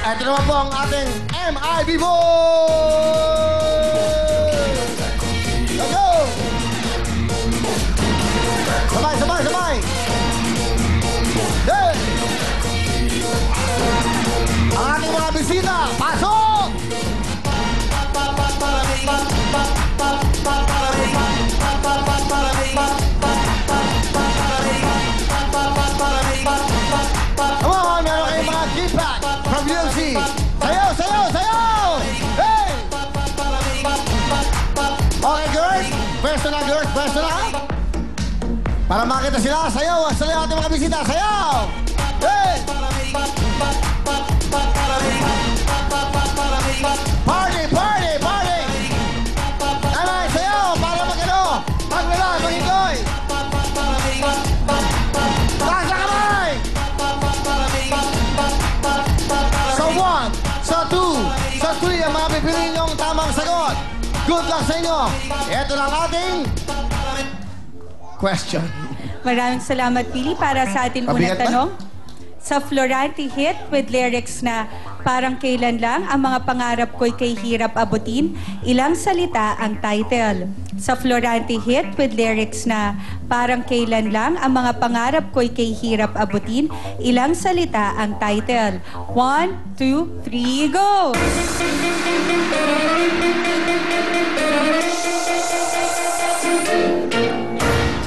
Ito naman po ang ating MIB Boy! Let's go! Sabay, sabay, sabay! Hey! Ang ating mga bisita, pasok! Come on, meron kayong mga G-Pack from UFC. Sayaw, sayaw, sayaw! Hey! Okay, girls. Pwesto na, girls. Pwesto na. Para makita sila, sayaw. Sayaw ating mga bisita. Sayaw! Hey! Party, party, party! Alay, sayaw! Para mag-ano? Mag-wala, mag-enjoy! Taas na kamay! Sa 1, sa 2, sa 3 ang mga pipiliin niyong tamang sagot. Good luck sa inyo. Ito na ang ating question. Maraming salamat, Pili, para sa ating unang tanong. Sa Florante hit with lyrics na parang kailan lang ang mga pangarap ko'y kay hirap abutin, ilang salita ang title. Sa Florante hit with lyrics na parang kailan lang ang mga pangarap ko'y kay hirap abutin, ilang salita ang title. 1, 2, 3, go!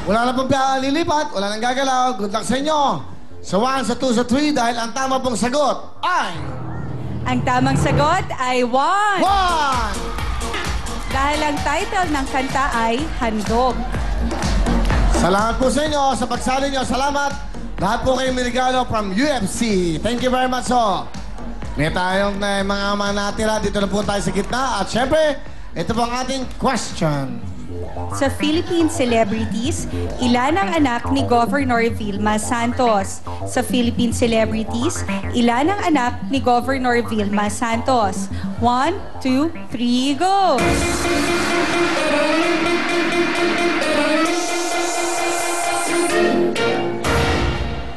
Wala na pong lilipat, wala nang gagalaw. Good luck sa inyo. Sa 1, sa 2, sa 3 dahil ang tama pong sagot ay... Ang tamang sagot ay 1. 1! Dahil ang title ng kanta ay Handog. Salamat po sa inyo sa pagsali nyo. Salamat. Lahat po kayong may regalo from UFC. Thank you very much, so. May tayong mga natira. Dito na po tayo sa gitna. At syempre, ito po ang ating question. Sa Philippine celebrities, ilan ang anak ni Governor Vilma Santos? Sa Philippine celebrities, ilan ang anak ni Governor Vilma Santos? 1, 2, 3, go!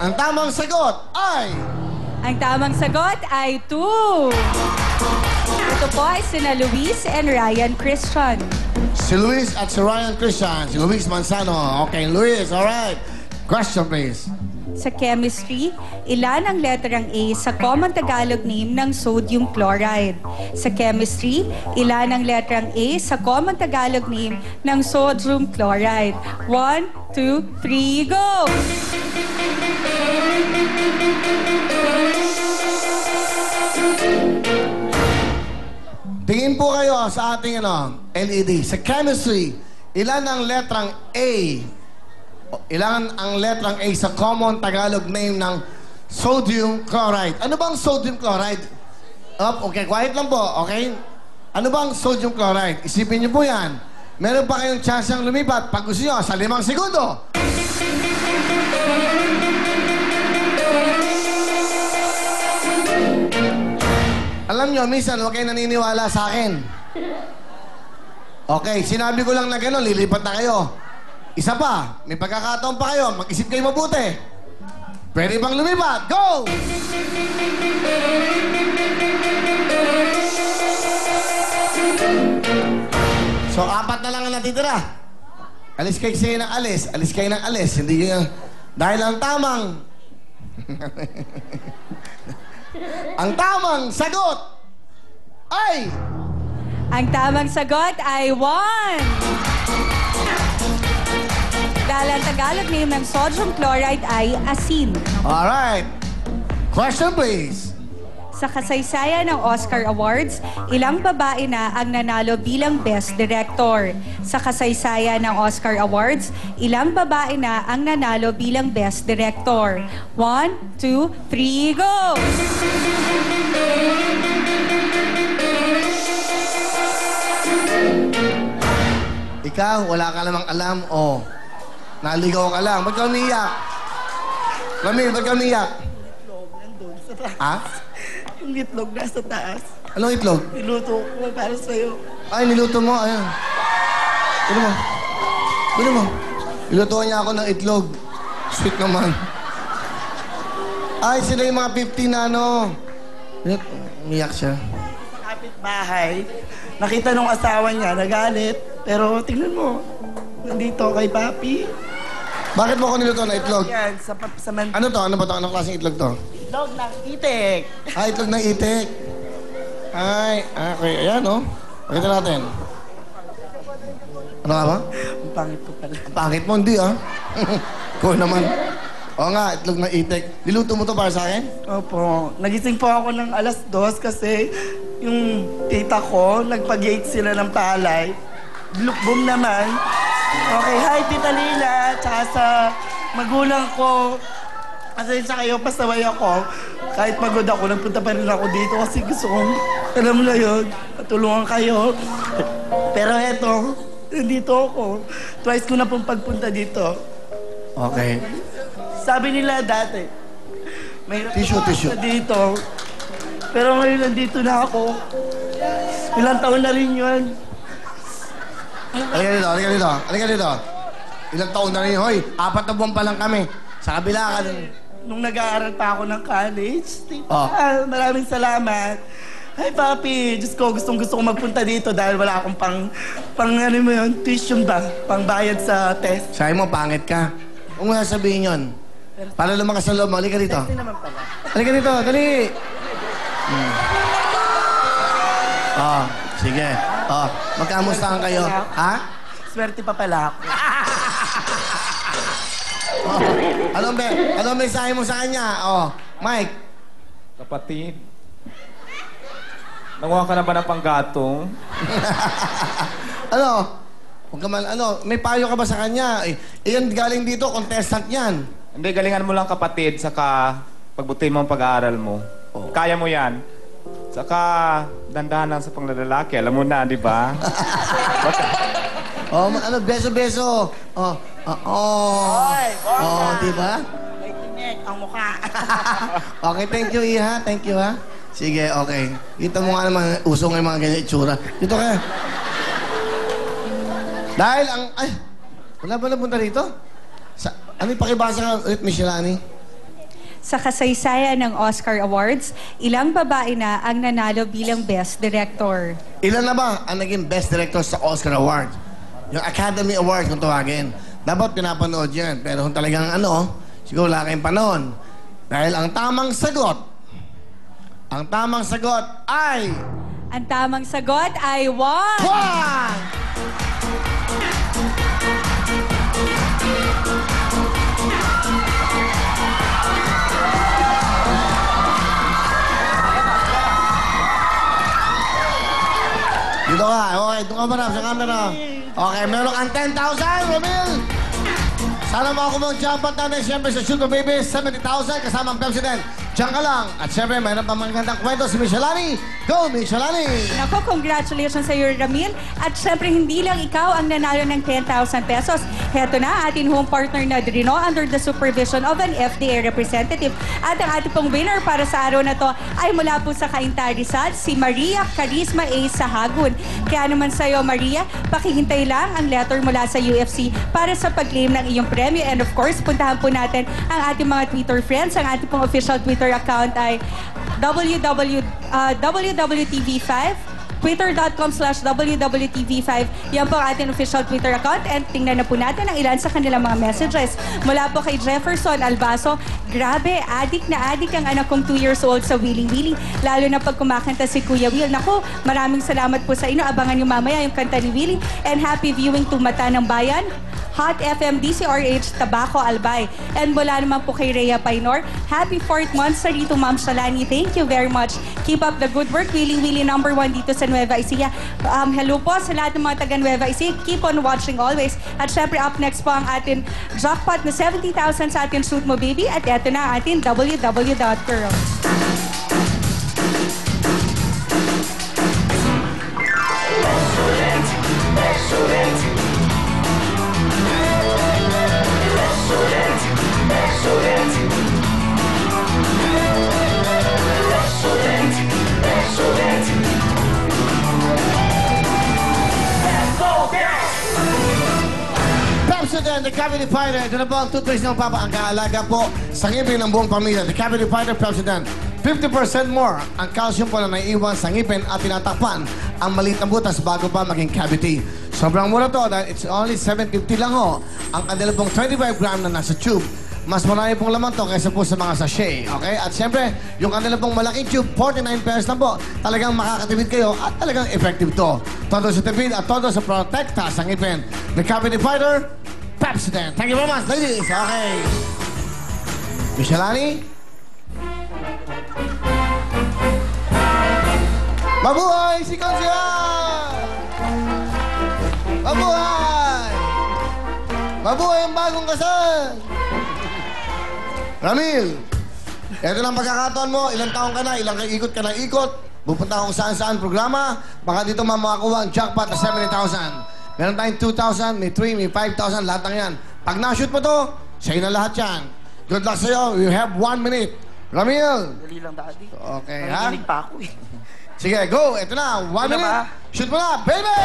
Ang tamang sagot ay... Ang tamang sagot ay 2. Ito po ay sina Luis and Ryan Christian. Si Luis at si Ryan Christian. Si Luis Manzano. Okay, Luis, alright. Question, please. Sa chemistry, ilan ang letrang A sa common Tagalog name ng sodium chloride? Sa chemistry, ilan ang letrang A sa common Tagalog name ng sodium chloride? 1, 2, 3, go! Tingin po kayo sa ating LED. Sa chemistry, ilan ang letrang A? Ilan ang letrang A sa common Tagalog name ng sodium chloride? Ano bang sodium chloride? Okay, quiet lang po, okay? Ano bang sodium chloride? Isipin niyo po yan. Meron pa kayong chance ang lumipat pag gusto niyo sa 5 segundo. Alam nyo, minsan huwag kayo naniniwala sa akin. Okay, sinabi ko lang na gano'n, lilipat na kayo. Isa pa, may pagkakataon pa kayo, mag-isip kayo mabuti. Pwede bang lumipat? Go! So, 4 na lang ang natitira. Alis kayo ng alis. Alis kayo ng alis. Hindi kayo... Dahil ang tamang... Ang tamang sagot ay... Ang tamang sagot ay 1. Dahil ang Tagalog name ng sodium chloride ay asin. Alright. Question, please. Sa kasaysayan ng Oscar Awards, ilang babae na ang nanalo bilang Best Director? Sa kasaysayan ng Oscar Awards, ilang babae na ang nanalo bilang Best Director? 1, 2, 3, go! Ikaw, wala ka namang alam, o naligaw ka lang. Ba't ka umiyak? Mami, ba't ka umiyak? Ha? Yung itlog nasa taas. Anong itlog? Niluto ko para sa'yo. Ay, niluto mo. Ayan. Ano mo? Ano mo? Nilutuan niya ako ng itlog. Sweet naman. Ay, sila yung mga 15 na Umiyak siya. Sa kapitbahay, nakita nung asawa niya, nagalit. Pero tingnan mo, nandito kay Papi. Bakit mo ko niluto na itlog? Yan, sa man... Ano to? Ano ba to? Anong klaseng itlog to? Itlog ng itik. Itlog ng itik. Ay, okay. Ayan, oh. Pakita natin. Ano nga ba? Ang pangit ko pala. Ang pangit mo, hindi ah. Ko naman. Oo nga, itlog ng itik. Niluto mo to para sa akin? Opo. Nagising po ako ng 2:00 kasi yung tita ko, nagpag-gate sila ng palay. Boom naman. Okay, hi Tita Lila. Tsaka sa magulang ko. Kasi sa kayo, pasaway ako. Kahit pagod ako, nagpunta pa rin ako dito kasi gusto kong, alam mo na yun, patulungan kayo. Pero eto, nandito ako. Twice ko na pong pagpunta dito. Okay. Sabi nila dati, may Tissue. dito. Pero ngayon nandito na ako. Ilang taon na rin yun. Halika dito. Ilang taon na rin. Hoy, 4 na buwan pa lang kami. Sa kabila ka. Nung nag-aaral pa ako ng college, tita, Oh. maraming salamat. Ay, Papi, Diyos ko, gusto ko magpunta dito dahil wala akong pang ano mo yun, tuition ba? Pang bayad sa test. Sabi mo, pangit ka. Huwag mo sasabihin yun. Para lumakas ang loob mo. Halika dito. Hindi naman pala. Halika dito, dali. Sige. Magkamustahan kayo. Ha? Swerte pa pala ako. Anong mensahe mo sa kanya? Mike. Kapatid, nanguha ka na ba ng panggatong? Huwag ka man, may payo ka ba sa kanya? Yan galing dito, contestant yan. Hindi, galingan mo lang kapatid, saka pagbutin mo ang pag-aaral mo. Kaya mo yan. Saka dandahan sa panglalaki. Alam mo na, di ba? Beso-beso. Di ba? May tinik ang mukha. Okay, thank you, Iha. Thank you, ha. Sige, okay. Kita mo nga naman, uso nga yung mga ganyan itsura. Dito ka. Dahil wala ba napunta rito? Ano yung pakibasa ka ulit, Michelani? Sa kasaysayan ng Oscar Awards, ilang babae na ang nanalo bilang Best Director? Ilan na ba ang naging Best Director sa Oscar Award? Yung Academy Award kung tawagin. Dapat pinapanood yan. Pero kung talagang siguro wala kayong panahon. Dahil ang tamang sagot ay... Ang tamang sagot ay 1. Juan! Dito ka. Okay, doon ka marap sa camera. Okay, meron kang 10,000, Romil. Sana mo ako mag-jump at natin siyempre sa Sugar Baby, 70,000 kasama ang President. Diyan ka lang. At siyempre, mayroon pa magandang kwento si Michelani. Go, Michelani! Nako, congratulations sa iyo, Ramil. At syempre, hindi lang ikaw ang nanalo ng 10,000 pesos. Heto na, ating home partner na Drino under the supervision of an FDA representative. At ang ating pong winner para sa araw na to ay mula po sa Cainta Rizal, si Maria Carisma A. Sahagun. Kaya naman sa iyo, Maria, pakihintay lang ang letter mula sa UFC para sa pag-claim ng iyong premyo. And of course, puntahan po natin ang ating mga Twitter friends. Ang ating pong official Twitter account ay WWTV5, twitter.com/WWTV5. Yan po ang ating official Twitter account and tingnan na po natin ang ilan sa kanilang mga messages. Mula po kay Jefferson Albaso, grabe, adik na adik ang anak kong 2 years old sa Willy Willy. Lalo na pag kumakanta si Kuya Will. Naku, maraming salamat po sa inyo. Abangan nyo mamaya yung kanta ni Willy. And happy viewing to Mata ng Bayan. Hot FM DCRH Tabaco Albay. And mula naman po kay Rhea Painor, happy 4th month sa Rito Ma'am Shalani. Thank you very much. Keep up the good work. Willy Willy #1 dito sa Nueva Ecija. Hello po sa lahat ng mga taga Nueva Ecija. Keep on watching always. At syempre up next po ang atin jackpot na 70,000 sa atin Shoot Mo Baby. At eto na atin www.girls. Pepsodent, the Cavity Fighter. Ito na po ang toothpaste ng Papa. Ang kaalaga po sa ngipin ng buong pamilya. The Cavity Fighter, Pepsodent. 50% more ang calcium po na naiiwan sa ngipin at tinatakpan ang maliit na butas bago pa maging cavity. Sobrang mura to dahil it's only $7.50 lang ho ang kanila pong 25 gram na nasa tube. Mas marami pong laman to kaysa po sa mga sachet, okay? At siyempre, yung kanila pong malaking tube, 49 pesos lang po. Talagang makakatipid kayo at talagang effective to. Todo sa tipid at todo sa protekta sa ngipin. The Cavity Fighter, Pepsodent. Thank you very much, ladies. Okay. Michelani? Mabuhay si Consian! Mabuhay! Mabuhay ang bagong kasal! Ramil, eto lang pagkakataon mo, ilang taong ka na, ilang ikot ka na ikot, pupunta kung saan-saan programa, baka dito makakuha ang jackpot na 70,000. Meron tayong 2,000, may 3, may 5,000, lahat ng yan. Pag na-shoot mo to, sa'yo na lahat yan. Good luck sa'yo, you have 1 minute. Ramil! Dali lang, Daddy. Okay, ha? Nanginig pa ako eh. Sige, go! Ito na, 1 minute. ba? Shoot mo na, baby!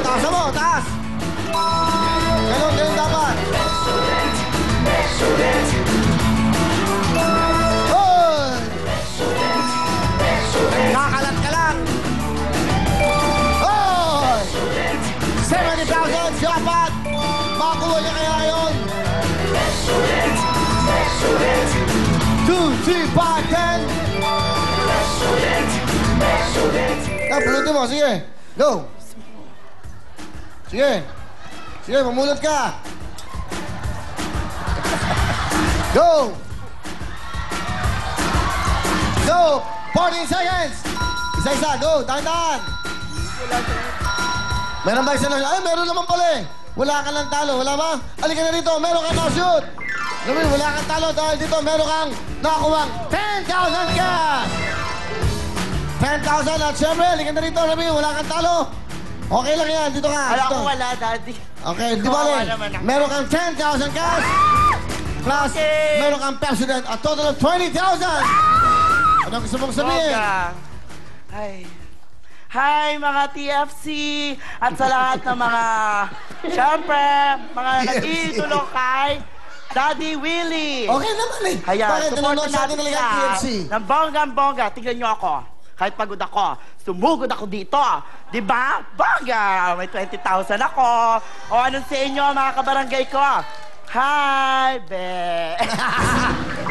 Taas mo, taas! Ganun dapat. Hoy! Kakalat ka lang. Hoy! 70,000, dapat! Makakuha niya kaya ngayon. 2, 3, 5, 10. Pulutin mo, sige. Go! Sige. Sige, mamulot ka. Go! Go! 14 seconds! Isa-isa, go! Dahan-dahan! Meron ba isa na? Ay, meron naman pala eh. Wala ka lang talo. Wala ba? Halika na dito. Meron kang na-shoot. Ramil, wala kang talo dahil dito meron kang nakakuwang 10,000 cash! 10,000 at syempre, halika na dito, Ramil. Wala kang talo. Okay lang yan, dito ka. Alam Dito. ko wala, Daddy. Okay, di ba Kawawa rin? naman ako. Meron kang 10,000 cash. Plus, Okay. meron kang Pepsodent. A total of 20,000. Ano gusto mong sabihin? Bongga. Ay. Hi, mga TFC! At sa lahat ng mga, syempre, mga nag-iitulo kay Daddy Willie. Okay naman eh. Kaya, Bakit nanonood supportan sa atin natin talaga siya TFC? ng bonggang-bongga. Tingnan niyo ako. Kahit pagod ako, sumugod ako dito. Di ba? Bongga! May 20,000 ako. O anong sa inyo, mga kabarangay ko? Hi, be!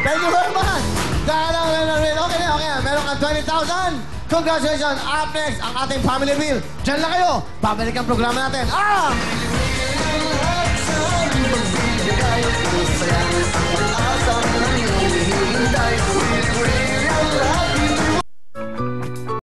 Thank you very much. Okay na. Meron kang 20,000. Congratulations. Up next, ang ating family meal. Diyan lang kayo. Babalik ang programa natin.